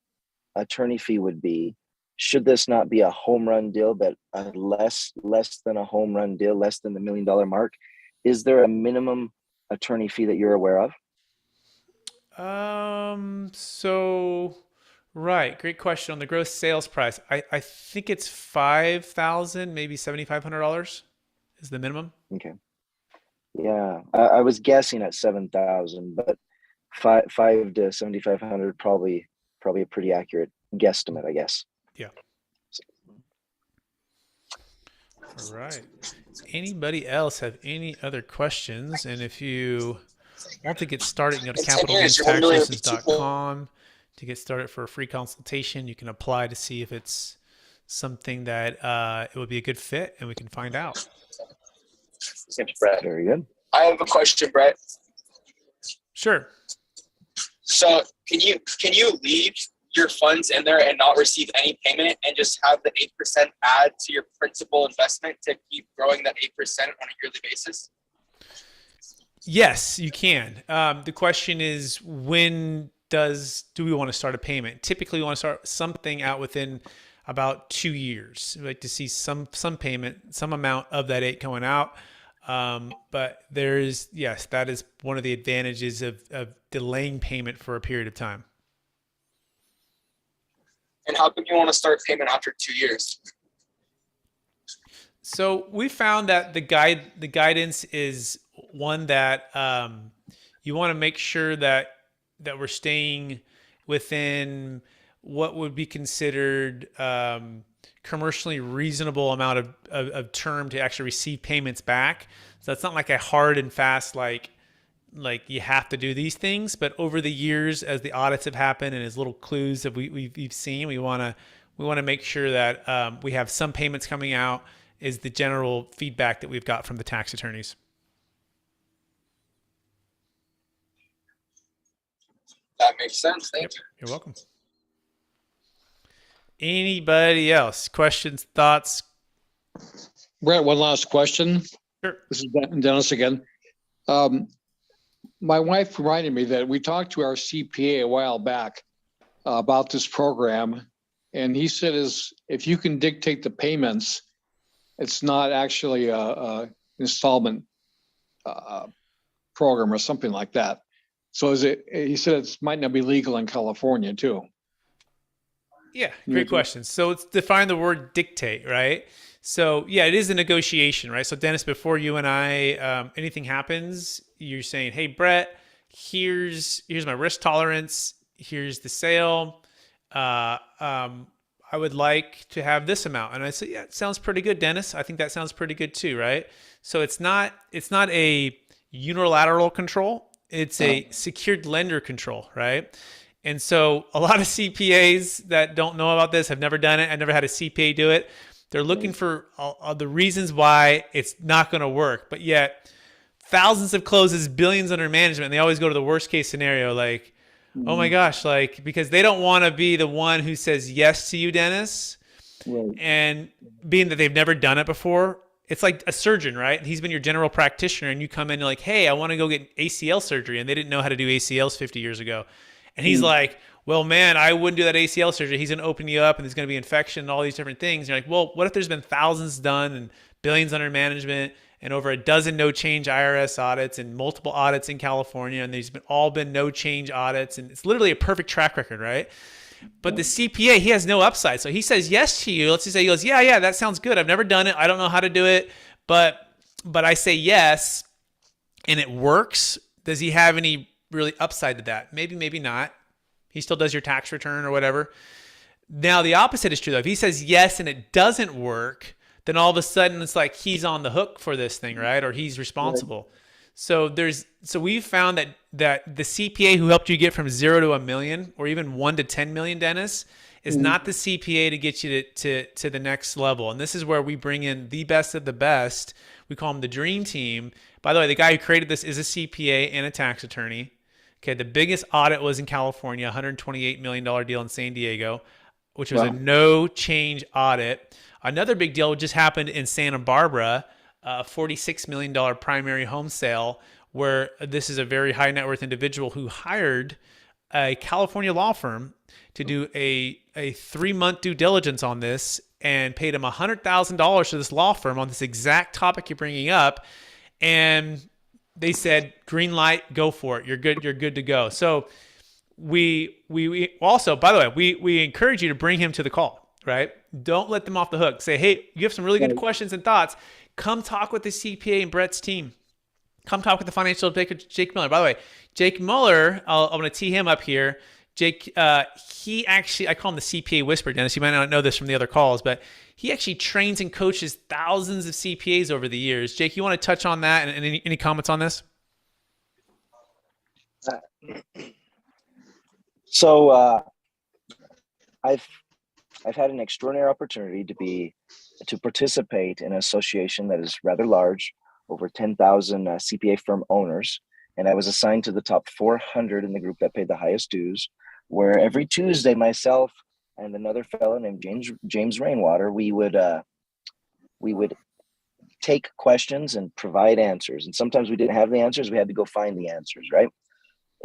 [SPEAKER 6] attorney fee would be. Should this not be a home run deal, but less than a home run deal, less than the $1 million mark? Is there a minimum attorney fee that you're aware of?
[SPEAKER 2] Right. Great question. On the gross sales price, I think it's $5,000, maybe $7,500 is the minimum.
[SPEAKER 6] Okay. Yeah. I was guessing at 7,000, but five to 7,500, probably a pretty accurate guesstimate, I guess.
[SPEAKER 2] Yeah. All right. Anybody else have any other questions? And if you want to get started, you go to capitalgainstaxsolutions.com to get started for a free consultation. You can apply to see if it's something that it would be a good fit, and we can find out.
[SPEAKER 6] Thanks, Brett. Very good.
[SPEAKER 9] I have a question, Brett.
[SPEAKER 2] Sure.
[SPEAKER 9] So can you leave your funds in there and not receive any payment and just have the 8% add to your principal investment to keep growing that 8% on a yearly basis?
[SPEAKER 2] Yes, you can. The question is, when do we want to start a payment? Typically, we want to start something out within about 2 years. We like to see some payment, some amount of that 8 going out. But that is one of the advantages of delaying payment for a period of time.
[SPEAKER 9] And how come you want to start payment after 2 years?
[SPEAKER 2] So we found that the guidance is one that you want to make sure that we're staying within what would be considered commercially reasonable amount of term to actually receive payments back. So it's not like a hard and fast like you have to do these things, but over the years, as the audits have happened and as little clues that we've seen, we want to make sure that we have some payments coming out is the general feedback that we've got from the tax attorneys.
[SPEAKER 9] That makes sense. Thank you.
[SPEAKER 2] You're welcome. Anybody else? Questions, thoughts?
[SPEAKER 8] Brett, one last question.
[SPEAKER 2] Sure.
[SPEAKER 8] This is Dennis again. My wife reminded me that we talked to our CPA a while back about this program, and he said if you can dictate the payments, it's not actually a installment program or something like that. So he said it might not be legal in California too.
[SPEAKER 2] Yeah, great question. So let's define the word dictate, right? So yeah, it is a negotiation, right? So Dennis, before you and I, anything happens, you're saying, hey, Brett, here's my risk tolerance. Here's the sale. I would like to have this amount. And I say, yeah, it sounds pretty good, Dennis. I think that sounds pretty good too, right? So it's not a unilateral control. It's a secured lender control, right? And so a lot of CPAs that don't know about this have never done it. I've never had a CPA do it. They're looking for the reasons why it's not going to work, but yet thousands of closes, billions under management, and they always go to the worst case scenario, like, oh my gosh, like, because they don't want to be the one who says yes to you, Dennis.
[SPEAKER 8] Right.
[SPEAKER 2] And being that they've never done it before, it's like a surgeon, right? He's been your general practitioner, and you come in and you're like, hey, I want to go get ACL surgery, and they didn't know how to do ACLs 50 years ago. And he's like, well, man, I wouldn't do that ACL surgery. He's going to open you up and there's going to be infection and all these different things. And you're like, well, what if there's been thousands done and billions under management and over a dozen no change IRS audits and multiple audits in California, and there's all been no change audits, and it's literally a perfect track record, right? But the CPA, he has no upside. So he says yes to you. Let's just say he goes, yeah, that sounds good. I've never done it. I don't know how to do it, but I say yes, and it works. Does he have any really upside to that? Maybe not. He still does your tax return or whatever. Now the opposite is true though. If he says yes and it doesn't work, then all of a sudden it's like he's on the hook for this thing, right? Or he's responsible. Right. So we've found that the CPA who helped you get from 0 to $1 million, or even 1 to 10 million, Dennis, is not the CPA to get you to the next level. And this is where we bring in the best of the best. We call them the dream team. By the way, the guy who created this is a CPA and a tax attorney. Okay, the biggest audit was in California, $128 million deal in San Diego, which was a no change audit. Another big deal just happened in Santa Barbara, a $46 million primary home sale, where this is a very high net worth individual who hired a California law firm to do a 3-month due diligence on this and paid him $100,000 to this law firm on this exact topic you're bringing up. And they said, green light, go for it. You're good to go. So we also, by the way, we encourage you to bring him to the call, right? Don't let them off the hook. Say, hey, you have some really good questions and thoughts. Come talk with the CPA and Brett's team. Come talk with the financial advisor, Jake Miller. By the way, Jake Miller, I'm going to tee him up here. Jake, he actually, I call him the CPA whisperer, Dennis. You might not know this from the other calls, but he actually trains and coaches thousands of CPAs over the years. Jake, you want to touch on that and any comments on this?
[SPEAKER 6] So I've had an extraordinary opportunity to participate in an association that is rather large, over 10,000 CPA firm owners, and I was assigned to the top 400 in the group that paid the highest dues, where every Tuesday myself and another fellow named James Rainwater, we would take questions and provide answers. And sometimes we didn't have the answers, we had to go find the answers, right?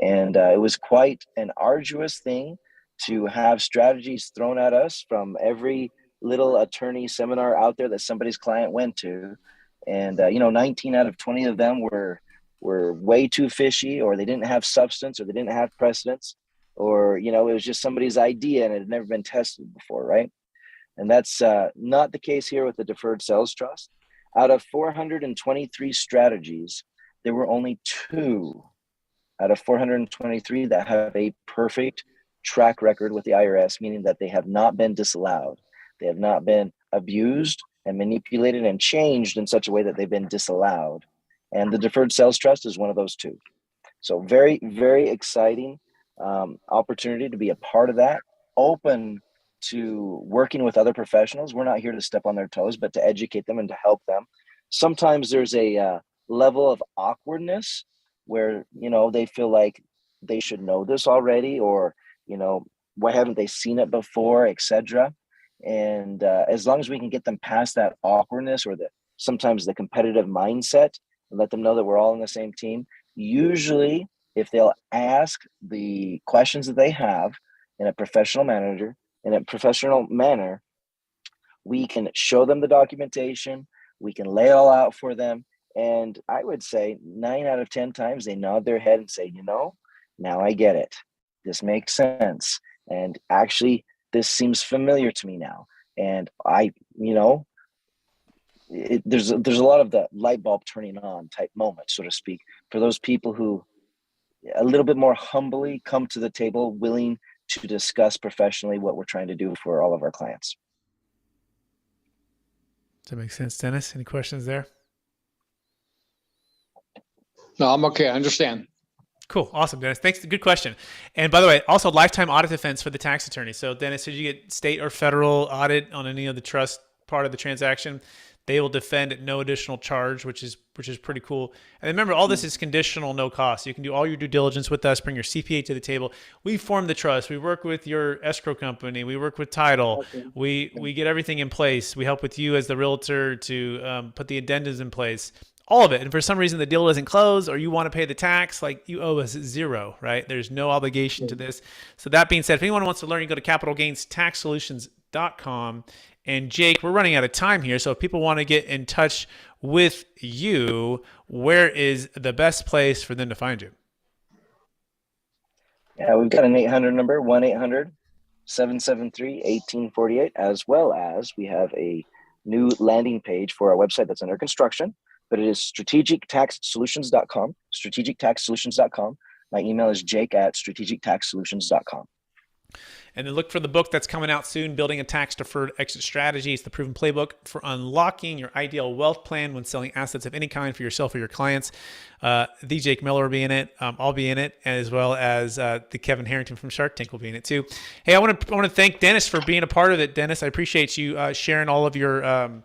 [SPEAKER 6] And it was quite an arduous thing to have strategies thrown at us from every little attorney seminar out there that somebody's client went to. And 19 out of 20 of them were way too fishy, or they didn't have substance, or they didn't have precedence, or it was just somebody's idea and it had never been tested before, right? And that's not the case here with the Deferred Sales Trust. Out of 423 strategies, there were only 2 out of 423 that have a perfect track record with the IRS, meaning that they have not been disallowed. They have not been abused and manipulated and changed in such a way that they've been disallowed. And the Deferred Sales Trust is one of those 2. So very, very exciting opportunity to be a part of that. Open to working with other professionals. We're not here to step on their toes, but to educate them and to help them. Sometimes there's a level of awkwardness where, they feel like they should know this already, or, why haven't they seen it before, etc. And as long as we can get them past that awkwardness or sometimes the competitive mindset, and let them know that we're all on the same team, usually if they'll ask the questions that they have in a professional manner, we can show them the documentation, we can lay it all out for them. And I would say 9 out of 10 times they nod their head and say, now I get it. This makes sense. And actually, this seems familiar to me now. And there's a lot of the light bulb turning on type moment, so to speak, for those people who a little bit more humbly come to the table, willing to discuss professionally what we're trying to do for all of our clients.
[SPEAKER 2] Does that make sense, Dennis? Any questions there?
[SPEAKER 8] No, I'm okay. I understand.
[SPEAKER 2] Cool. Awesome, Dennis. Thanks. Good question. And by the way, also lifetime audit defense for the tax attorney. So Dennis, did you get state or federal audit on any of the trust part of the transaction? They will defend at no additional charge, which is pretty cool. And remember, all this is conditional, no cost. You can do all your due diligence with us, bring your CPA to the table. We form the trust. We work with your escrow company. We work with title. Okay. We get everything in place. We help with you as the realtor to put the addendums in place. All of it. And for some reason the deal doesn't close, or you want to pay the tax, like you owe us zero, right? There's no obligation to this. So that being said, if anyone wants to learn, you go to capitalgainstaxsolutions.com. And Jake, we're running out of time here. So if people want to get in touch with you, where is the best place for them to find you?
[SPEAKER 6] Yeah, we've got an 800 number, 1-800-773-1848, as well as we have a new landing page for our website that's under construction. But it is strategictaxsolutions.com, strategictaxsolutions.com. My email is jake@strategictaxsolutions.com.
[SPEAKER 2] And then look for the book that's coming out soon, Building a Tax Deferred Exit Strategy. It's the proven playbook for unlocking your ideal wealth plan when selling assets of any kind for yourself or your clients. The Jake Miller will be in it. I'll be in it, as well as the Kevin Harrington from Shark Tank will be in it too. Hey, I want to thank Dennis for being a part of it. Dennis, I appreciate you sharing all of your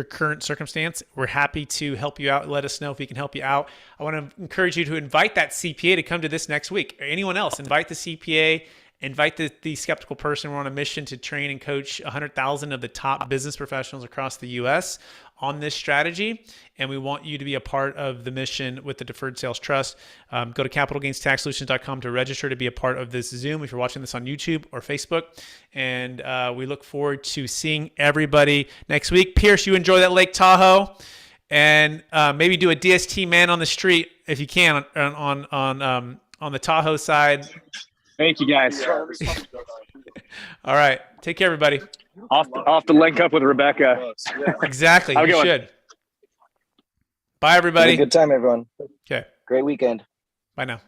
[SPEAKER 2] current circumstance. We're happy to help you out. Let us know if we can help you out. I want to encourage you to invite that CPA to come to this next week, or anyone else. Invite the CPA, invite the skeptical person. We're on a mission to train and coach 100,000 of the top business professionals across the U.S. on this strategy. And we want you to be a part of the mission with the Deferred Sales Trust. Go to capitalgainstaxsolutions.com to register to be a part of this Zoom if you're watching this on YouTube or Facebook. And we look forward to seeing everybody next week. Pierce, you enjoy that Lake Tahoe, and maybe do a DST man on the street if you can on the Tahoe side.
[SPEAKER 7] Thank you, guys.
[SPEAKER 2] All right. Take care, everybody.
[SPEAKER 7] Off to link up with Rebecca.
[SPEAKER 2] Exactly. You should. Bye, everybody.
[SPEAKER 6] Have a good time, everyone.
[SPEAKER 2] Okay.
[SPEAKER 6] Great weekend.
[SPEAKER 2] Bye now.